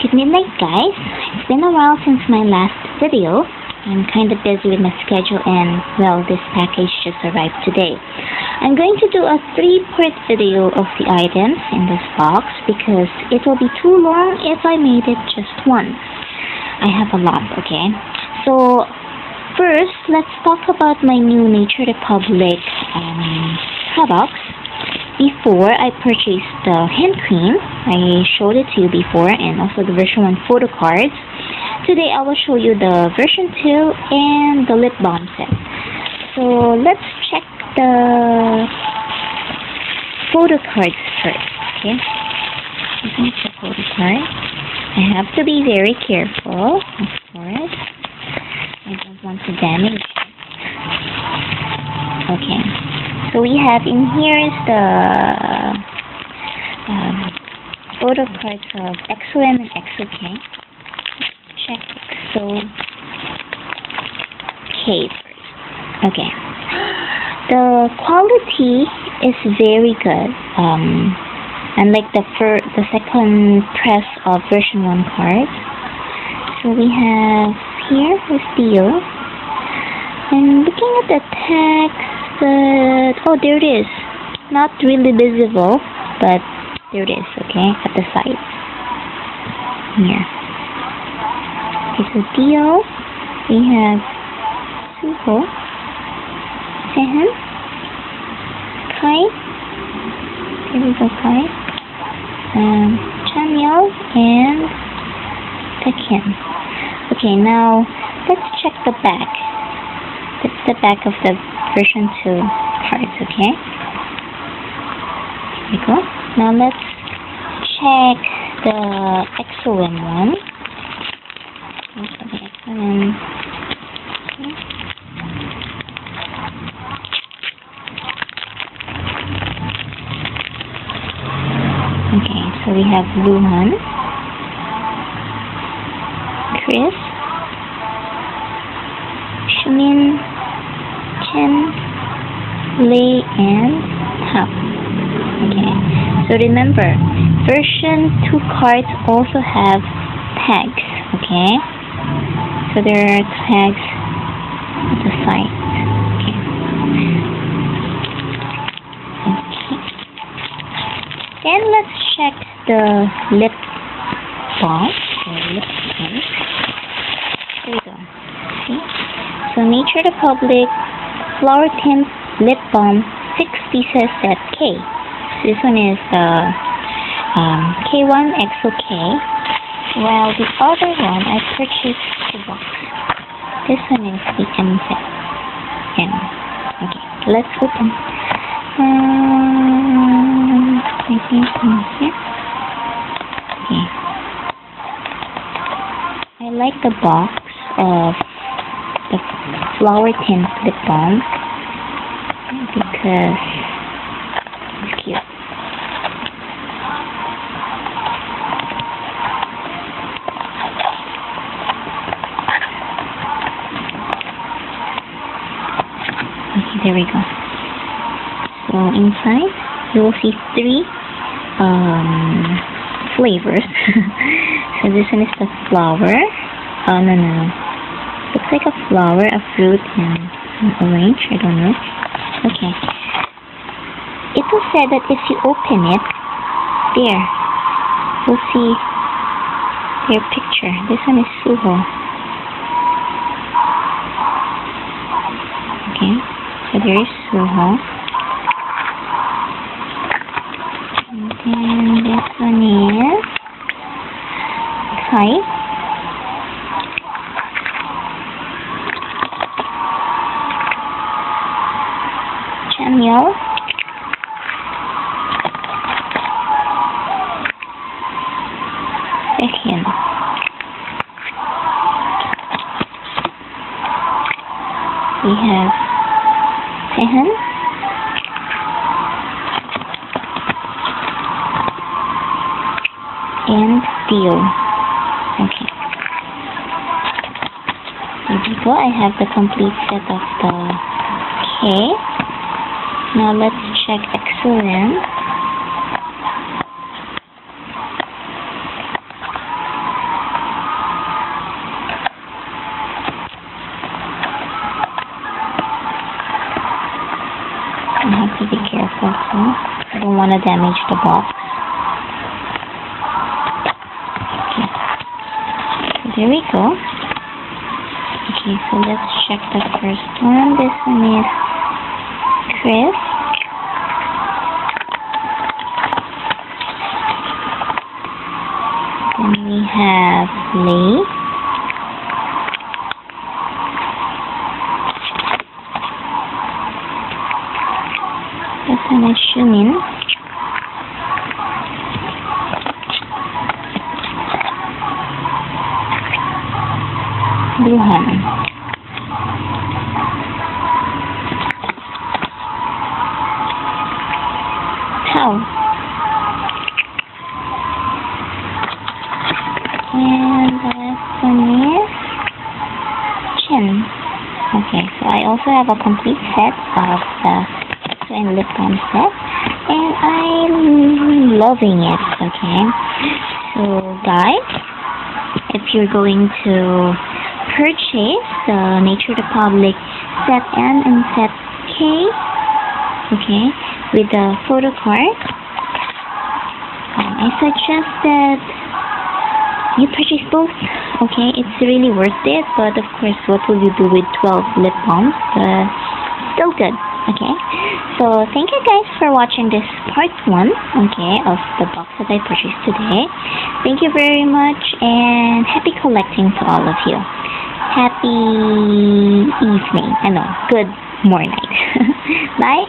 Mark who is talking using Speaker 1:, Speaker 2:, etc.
Speaker 1: Good midnight, guys. It's been a while since my last video. I'm kind of busy with my schedule and, well, this package just arrived today. I'm going to do a 3-part video of the items in this box because it will be too long if I made it just one. I have a lot, okay? So, first, let's talk about my new Nature Republic products. Before, I purchased the hand cream. I showed it to you before, and also the version 1 photo cards. Today, I will show you the version 2 and the lip balm set. So, let's check the photo cards first, okay? This is the photo card. I have to be very careful, of course. I don't want to damage it. Okay. So we have in here is the photo cards of EXO and EXO K. Check EXO K first. Okay. The quality is very good. Unlike the second press of version 1 cards. So we have here is Theo. And looking at the text, oh, there it is. Not really visible, but there it is, okay, at the side. Here. Okay, so Theo, we have Suho, Taehan, Kai, here we go, Kai, Chanyeol, and Taehan. Okay, now let's check the back. That's the back of the version 2 cards, okay? Here we go. Now let's check the excellent one. Okay, so we have Luhan, Chris, Shimin, Chen, Lei, and Hap. Okay, so remember, version 2 cards also have tags, okay? So there are tags at the side. Okay. Okay. Then let's check the lip balm. There we go. See? So Nature Republic Flower Tint Lip Balm 6 pieces at K. So this one is K1 EXO K. While the other one I purchased the box. This one is the M set. M. Okay, let's open. I think here. Okay. I like the box of the flower tint lip balm because it's cute. Okay, there we go. So inside you will see 3 flavors. So this one is the flower. Oh no. Looks like a flower, a fruit, and an orange. I don't know. Okay. It was said that if you open it, there, you'll see their picture. This one is Suho. Okay. So there is Suho. And then this one is Kai. Chanyeol, Taehan. We have Taehan, and Theo. Okay. There we go. I have the complete set of the K. Now let's check excellent. I have to be careful too. I don't want to damage the box. Okay. So there we go. Okay, so let's check the first one. This one is Chris. Then we have Lee. This one is Shumin. TAOHUN. And the last one is Chin. Okay, so I also have a complete set of the and lip balm set, and I'm loving it. Okay, so guys, if you're going to purchase the Nature Republic set N and set K, okay, with the photo card, I suggest that you purchase both. Okay, it's really worth it, but of course, what will you do with 12 lip balms? But still good. Okay, so thank you guys for watching this part 1, okay, of the box that I purchased today. Thank you very much, and happy collecting to all of you. Happy evening. I know, good morning. Bye.